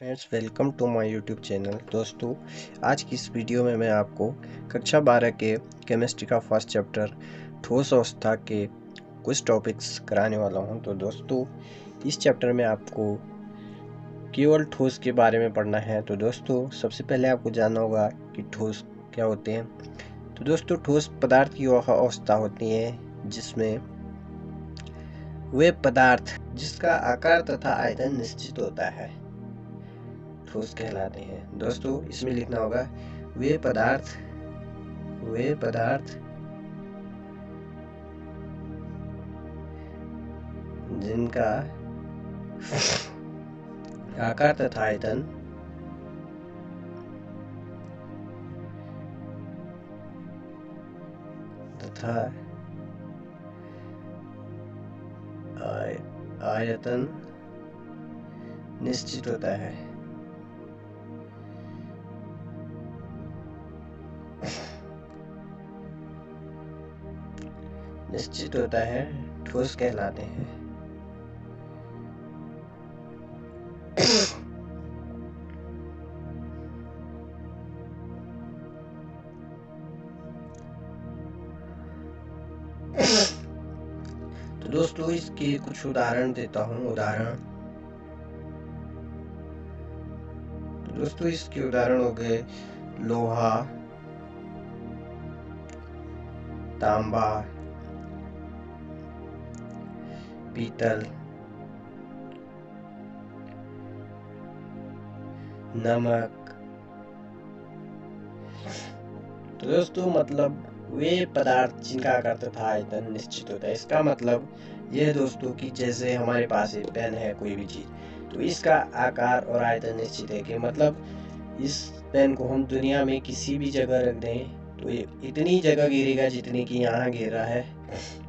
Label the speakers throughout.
Speaker 1: Friends, welcome to my YouTube channel. दोस्तों, आज की इस वीडियो में मैं आपको कक्षा 12 के केमिस्ट्री का फर्स्ट चैप्टर ठोस अवस्था के कुछ टॉपिक्स कराने वाला हूं। तो दोस्तों, इस चैप्टर में आपको केवल ठोस के बारे में पढ़ना है। तो दोस्तों, सबसे पहले आपको जानना होगा कि ठोस क्या होते हैं। तो दोस्तों, ठोस पदार्थ की वह अवस्था होती है जिसमें वे पदार्थ जिसका आकार तथा आयतन निश्चित होता है ठोस कहलाते हैं। दोस्तों, इसमें लिखना होगा वे पदार्थ जिनका आकार तथा आयतन निश्चित होता है। ठोस कहलाते हैं। तो दोस्तों, इसके कुछ उदाहरण देता हूँ। दोस्तों, इसके उदाहरण हो गए लोहा, तांबा, पीतल, नमक। तो दोस्तों, मतलब वे पदार्थ जिनका आकार तथा आयतन निश्चित होता है। इसका मतलब यह दोस्तों कि जैसे हमारे पास एक पेन है, कोई भी चीज, तो इसका आकार और आयतन निश्चित है कि मतलब इस पेन को हम दुनिया में किसी भी जगह रख दें तो ये इतनी जगह गिरेगा जितनी कि यहाँ गिर रहा है,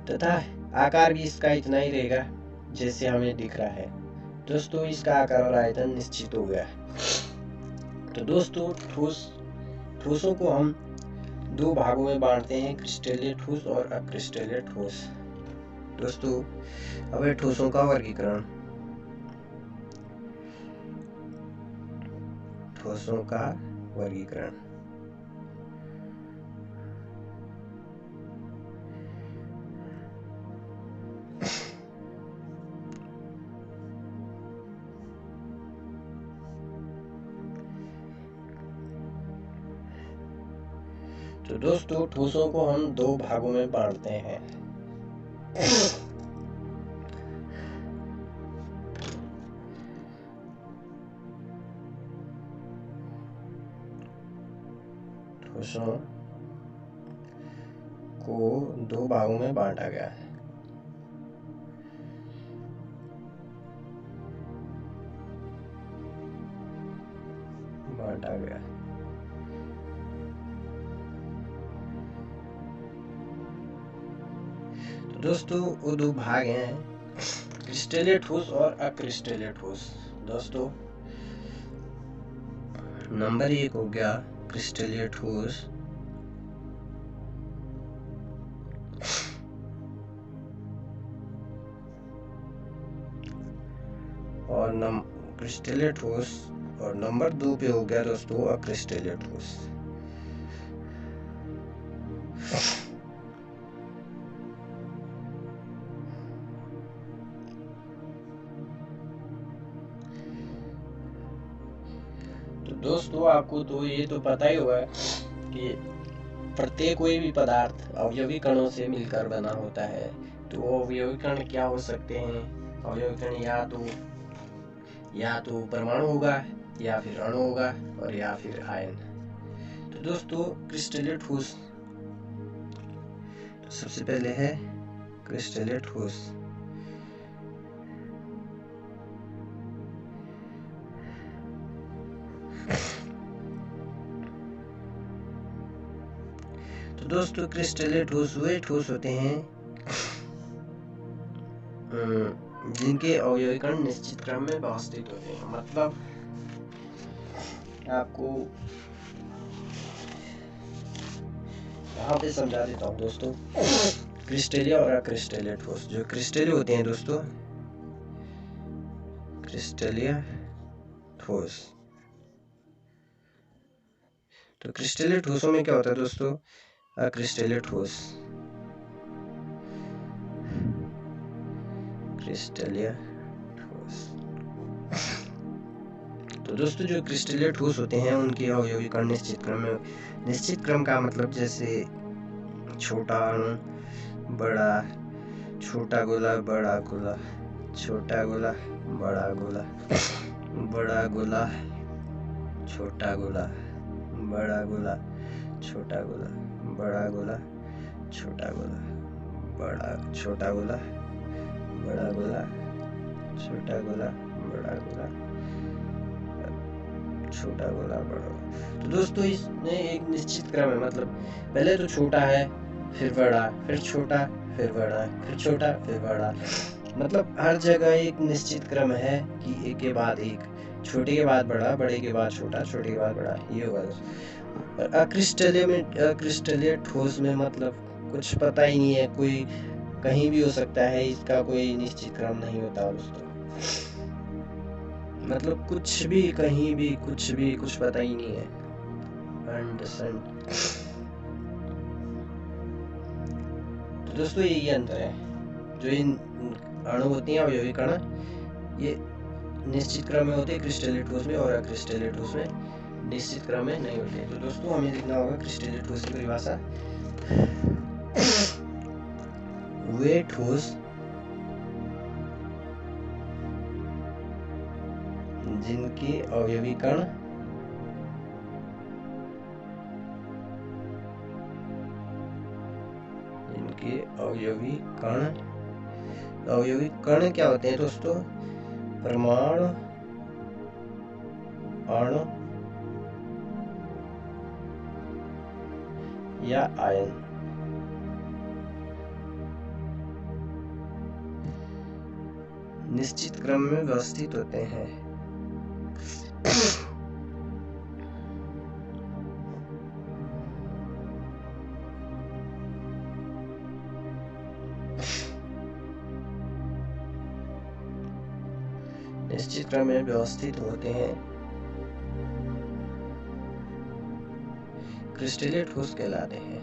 Speaker 1: तथा आकार भी इसका इतना ही रहेगा जैसे हमें दिख रहा है। दोस्तों, इसका आकार और आयतन निश्चित हो गया। तो दोस्तों, ठोसों को हम दो भागों में बांटते हैं, क्रिस्टलीय ठोस और अक्रिस्टलीय ठोस। दोस्तों, अब है ठोसों का वर्गीकरण। तो दोस्तों, ठोसों को हम दो भागों में बांटते हैं। ठोसों को दो भागों में बांटा गया है। तो दोस्तों, वो दो भाग हैं, क्रिस्टलीय ठोस और अक्रिस्टलीय ठोस। दोस्तों, नंबर 1 हो गया क्रिस्टलीय ठोस, और क्रिस्टलीय ठोस, और नंबर 2 पे हो गया दोस्तों अक्रिस्टलीय ठोस। तो दोस्तों, आपको तो ये तो पता ही होगा कि प्रत्येक कोई भी पदार्थ अवयवी कणों से मिलकर बना होता है। तो वो अवयवी कण क्या हो सकते हैं? अवयवी कण या तो परमाणु होगा, या फिर अणु होगा, और या फिर आयन। तो दोस्तों, क्रिस्टलीय ठोस, तो सबसे पहले है क्रिस्टलीय ठोस। तो दोस्तों, क्रिस्टलीय ठोस वे ठोस होते हैं जिनके अवयवी कण निश्चित क्रम में व्यवस्थित होते हैं। मतलब आपको यहाँ पे समझा देता हूँ दोस्तों। क्रिस्टलीय और अक्रिस्टलीय ठोस, जो क्रिस्टलीय होते हैं दोस्तों, क्रिस्टलीय ठोस। तो क्रिस्टलीय ठोसों में क्या होता है दोस्तों? अक्रिस्टलीय ठोस, क्रिस्टलीय ठोस। तो दोस्तों जो क्रिस्टलीय ठोस होते हैं उनके अवयवी कण निश्चित क्रम में, निश्चित क्रम का मतलब जैसे छोटा अणु, बड़ा, छोटा गोला, बड़ा गोला, छोटा गोला, बड़ा गोला, बड़ा गोला, छोटा गोला, बड़ा गोला, छोटा गोला, बड़ा गोला, छोटा गोला, बड़ा, छोटा गोला, बड़ा गोला, छोटा गोला, बड़ा गोला, छोटा गोला, बड़ा गोला। तो दोस्तों इसमें एक निश्चित क्रम है, मतलब पहले तो छोटा है, फिर बड़ा, फिर छोटा, फिर बड़ा, फिर छोटा, फिर बड़ा। मतलब हर जगह एक निश्चित क्रम है कि एक के बाद एक, छोटे के बाद बड़ा, बड़े के बाद छोटा, छोटे के बाद बड़ा, ये होगा दोस्तों। अक्रिस्टलीय में, अक्रिस्टलीय ठोस में मतलब कुछ पता ही नहीं है, कोई कहीं भी हो सकता है, इसका कोई निश्चित क्रम नहीं होता दोस्तों। मतलब कुछ भी, कहीं भी, कुछ भी, कुछ पता ही नहीं है। अंडरस्टैंड? तो दोस्तों यही अंतर है, जो इन अणु होती हैं अवयवी कण, ये निश्चित क्रम में होते हैं क्रिस्टलीय ठोस में, और अक्रिस्टलीय ठोस में निश्चित क्रम में नहीं होते। तो दोस्तों हमें लिखना होगा क्रिस्टलीय ठोस की परिभाषा, वे ठोस जिनके अवयवी कण अवयवी कण क्या होते हैं दोस्तों? परमाणु, अणु या आयन। निश्चित क्रम में व्यवस्थित होते हैं। निश्चित क्रम में व्यवस्थित होते हैं, क्रिस्टलीय ठोस कहलाते हैं।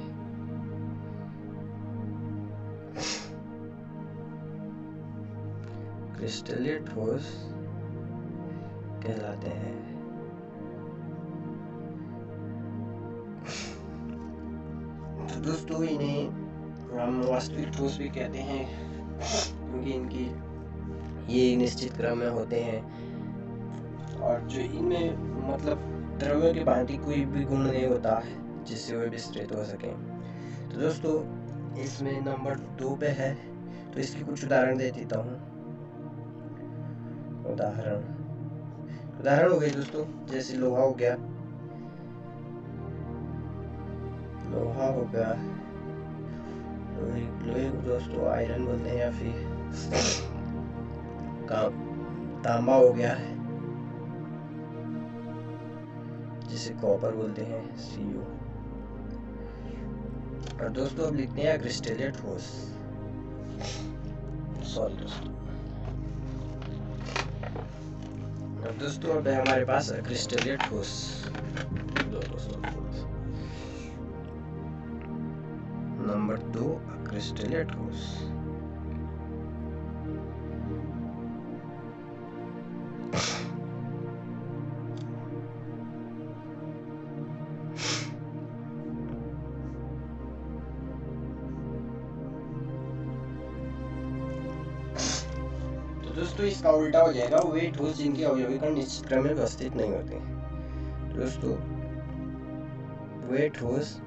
Speaker 1: क्रिस्टलीय ठोस कहलाते हैं। तो दोस्तों इन्हें हम वास्तविक ठोस भी कहते हैं, क्योंकि इनकी ये निश्चित क्रम में होते हैं, और जो इनमें मतलब द्रव्यों के भांति कोई भी गुण नहीं होता है जिससे वे विस्तृत हो सके। तो दोस्तों इसमें नंबर 2 पे है, तो इसकी कुछ उदाहरण दे देता हूँ। उदाहरण हो गए दोस्तों, जैसे लोहा हो गया, लोहे को दोस्तों आयरन बोलते हैं, या फिर तांबा हो गया है जिसे कॉपर बोलते हैं, Cu। और दोस्तों अब लिखते हैं क्रिस्टलीय ठोस। सॉरी दोस्तों, अब दोस्तों अब है हमारे पास क्रिस्टलीय ठोस। नंबर 2 क्रिस्टलीय ठोस। दोस्तों इसका उल्टा हो जाएगा, वे ठोस जिनके अवयवी कण निश्चित क्रम में व्यवस्थित नहीं होते। दोस्तों वे ठोस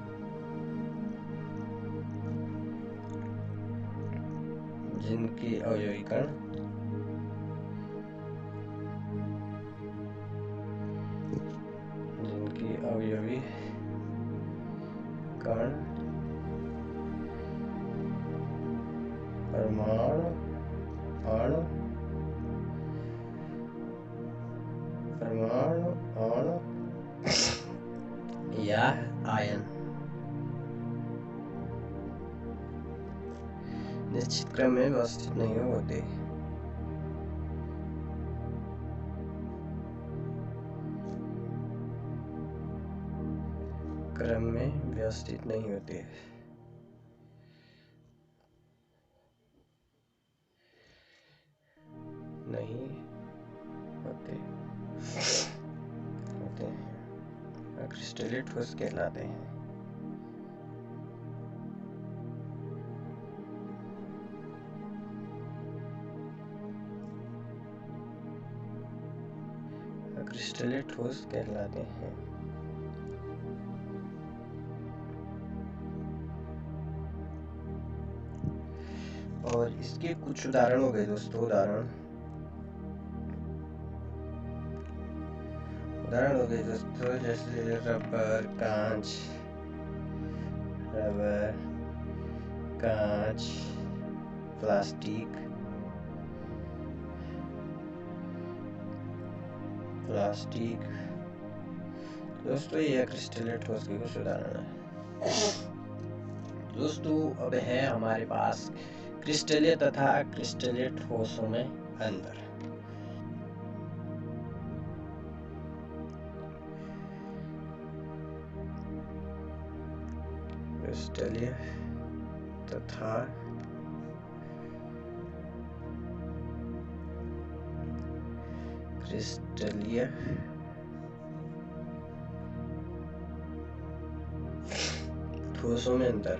Speaker 1: जिनके अवयवी कण परमाणु, अणु या आयन निश्चित क्रम में व्यवस्थित नहीं होते। क्रम में व्यवस्थित नहीं होते। नहीं होते होते हैं, क्रिस्टलीय ठोस कहलाते हैं। क्रिस्टलीय ठोस कहलाते हैं। और इसके कुछ उदाहरण हो गए दोस्तों। उदाहरण हो गए दोस्तों, जैसे रबर, कांच, प्लास्टिक, दोस्तों ये क्रिस्टलीय ठोस के कुछ उदाहरण है। दोस्तों अब है हमारे पास क्रिस्टलीय तथा अक्रिस्टलीय ठोसों में अंतर। क्रिस्टलीय तथा क्रिस्टलीय ठोसों में अंतर।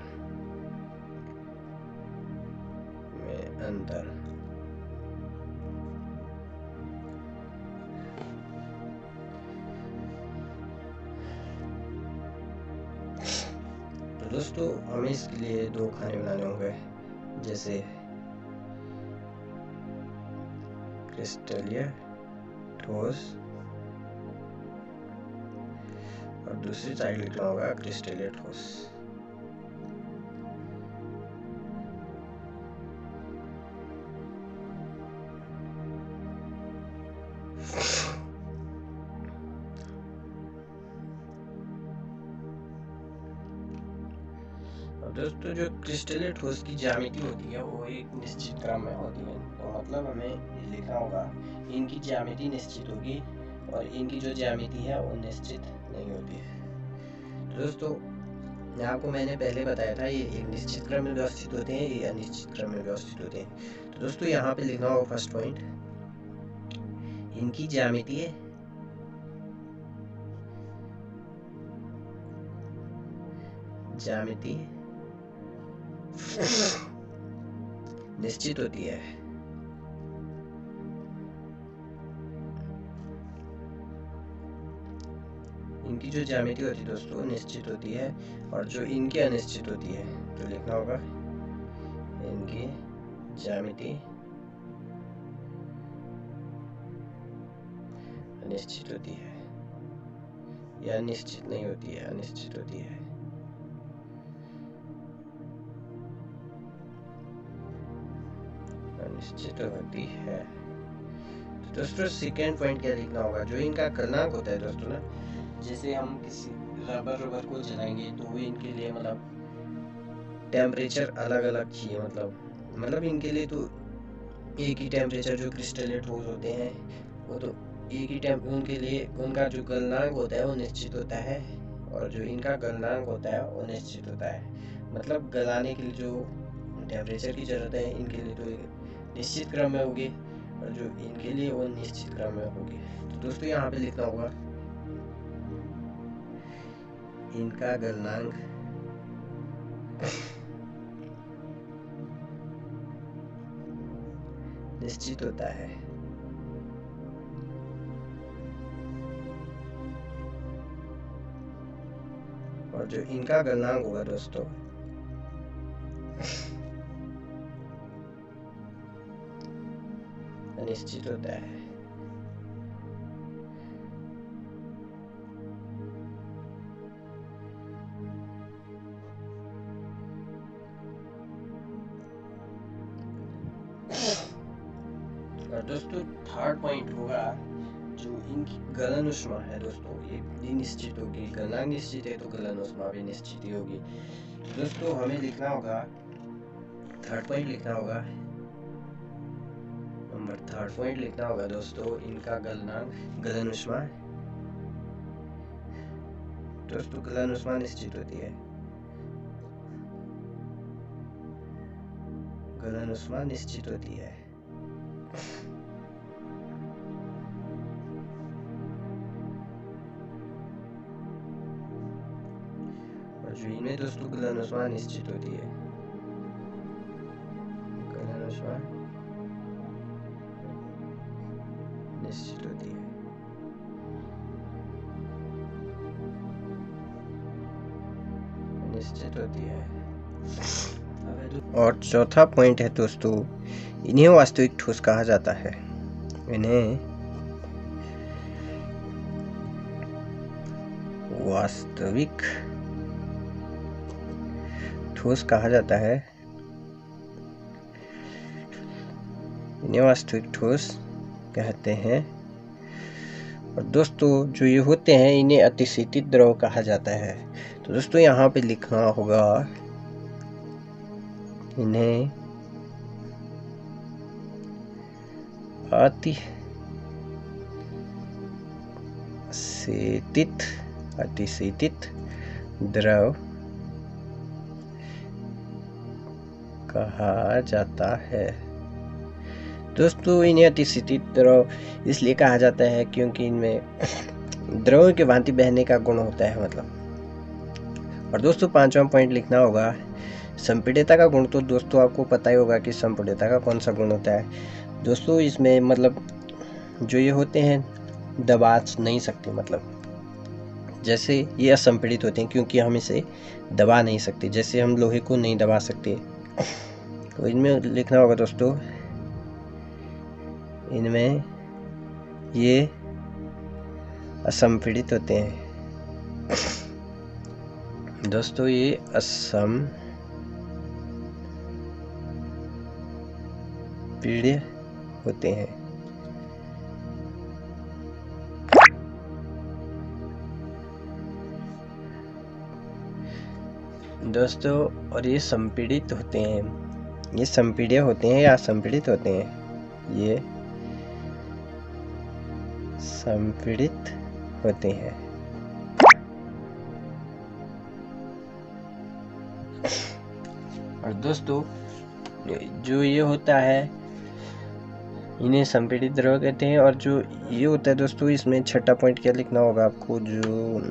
Speaker 1: तो दोस्तों हमें इसके लिए दो खाने बनाने होंगे, जैसे क्रिस्टलीय ठोस और दूसरी साइड लिखना होगा क्रिस्टलीय ठोस। दोस्तों जो क्रिस्टलीय ठोस की ज्यामिति होती है वो एक निश्चित क्रम में होती है। तो मतलब हमें लिखना होगा इनकी ज्यामिति निश्चित होगी और इनकी जो ज्यामिति है वो निश्चित नहीं होती है। तो दोस्तों आपको मैंने पहले बताया था ये एक निश्चित क्रम में व्यवस्थित होते हैं, ये अनिश्चित क्रम में व्यवस्थित होते हैं। तो दोस्तों यहाँ पे लिखना होगा फर्स्ट पॉइंट, इनकी ज्यामिति निश्चित होती है। इनकी जो ज्यामिति होती है दोस्तों निश्चित होती है और जो इनकी अनिश्चित होती है, तो लिखना होगा इनकी ज्यामिति अनिश्चित होती है या निश्चित नहीं होती है, अनिश्चित होती है। अनिश्चित होती है। तो दोस्तों सेकेंड पॉइंट क्या लिखना होगा, जो इनका गलनांक होता है दोस्तों ना, जैसे हम किसी रबर को जलाएंगे तो इनके लिए मतलब टेम्परेचर अलग अलग चाहिए, मतलब इनके लिए तो एक ही टेम्परेचर, जो क्रिस्टलीय ठोस होते हैं वो तो एक ही उनके लिए उनका जो गलनांक होता है वो निश्चित होता है और जो इनका गलनांक होता है वो निश्चित होता है। मतलब गलाने के लिए जो टेम्परेचर की जरूरत है इनके लिए तो निश्चित क्रम में होगी और जो इनके लिए वो निश्चित क्रम में होगी। तो दोस्तों यहाँ पे लिखना होगा इनका गलनांक निश्चित होता है और जो इनका गलनांक होगा दोस्तों अनिश्चित होता है। और दोस्तों थर्ड पॉइंट होगा जो इनकी गलन उष्मा है दोस्तों, ये भी निश्चित होगी। गलनांक निश्चित है तो गलन उष्मा भी निश्चित ही होगी। तो दोस्तों हमें लिखना होगा, थर्ड पॉइंट लिखना होगा, नंबर थर्ड पॉइंट लिखना होगा दोस्तों, इनका गलनांक गलन उष्मा दोस्तों गलनउज़्मा निश्चित होती है। गलनउज़्मा निश्चित होती है। और जो इनमें दोस्तों गलनउज़्मा निश्चित होती है। गलनउज़्मा निश्चित होती है। निश्चित होती है। और चौथा पॉइंट है दोस्तों, इन्हें वास्तविक ठोस कहा जाता है। इन्हें वास्तविक ठोस कहा जाता है। इन्हें वास्तविक ठोस कहते हैं। और दोस्तों जो ये होते हैं इन्हें अतिशीतित द्रव कहा जाता है। तो दोस्तों यहाँ पे लिखना होगा इन्हें अतिशीतित द्रव कहा जाता है। दोस्तों इन्हें अतिशीतित द्रव इसलिए कहा जाता है क्योंकि इनमें द्रव के भांति बहने का गुण होता है मतलब। और दोस्तों पांचवा पॉइंट लिखना होगा संपीड्यता का गुण। तो दोस्तों आपको पता ही होगा कि संपीड्यता का कौन सा गुण होता है। दोस्तों इसमें मतलब जो ये होते हैं दबा नहीं सकते, मतलब जैसे ये असंपीड़ित होते हैं क्योंकि हम इसे दबा नहीं सकते, जैसे हम लोहे को नहीं दबा सकते। तो इनमें लिखना होगा दोस्तों इनमें ये असंपीड़ित होते हैं। दोस्तों ये असंपीड्य होते हैं। दोस्तों और ये संपीड़ित होते हैं, ये संपीड्य होते हैं या असंपीड़ित होते हैं, ये संपीड़ित होते हैं। और दोस्तों जो ये होता है इन्हें संपीड़ित द्रव कहते हैं। और जो ये होता है दोस्तों इसमें छठा पॉइंट क्या लिखना होगा आपको, जो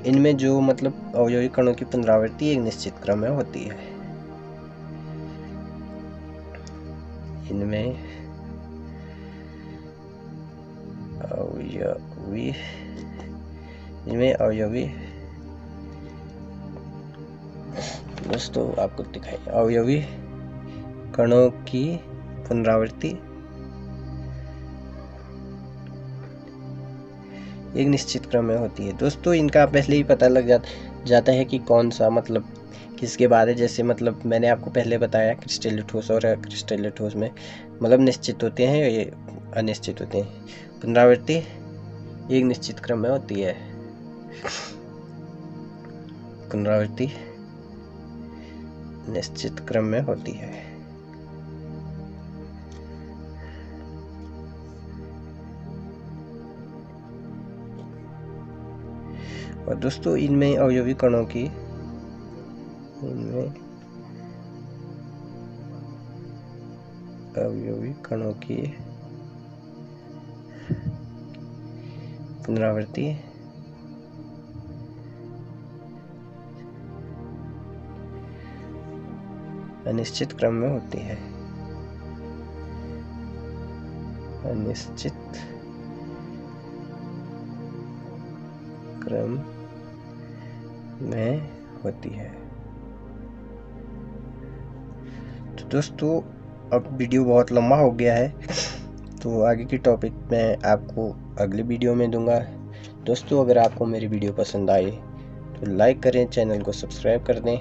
Speaker 1: इनमें जो मतलब अवयवी कणों की पुनरावृत्ति एक निश्चित क्रम में होती है। इनमें अवयवी दोस्तों आपको दिखाई अवयवी कणों की पुनरावृत्ति एक निश्चित क्रम में होती है। दोस्तों इनका पहले ही पता लग जाता है कि कौन सा मतलब किसके बाद है। जैसे मतलब मैंने आपको पहले बताया क्रिस्टलीय ठोस और अक्रिस्टलीय ठोस में मतलब निश्चित होते हैं, ये अनिश्चित होते हैं। पुनरावृत्ति एक निश्चित क्रम में होती है। पुनरावृत्ति निश्चित क्रम में होती है। और दोस्तों इनमें अवयवी कणों की पुनरावृत्ति अनिश्चित क्रम में होती है। अनिश्चित क्रम में होती है। तो दोस्तों अब वीडियो बहुत लंबा हो गया है, तो आगे की टॉपिक मैं आपको अगली वीडियो में दूंगा। दोस्तों अगर आपको मेरी वीडियो पसंद आए तो लाइक करें, चैनल को सब्सक्राइब कर दें।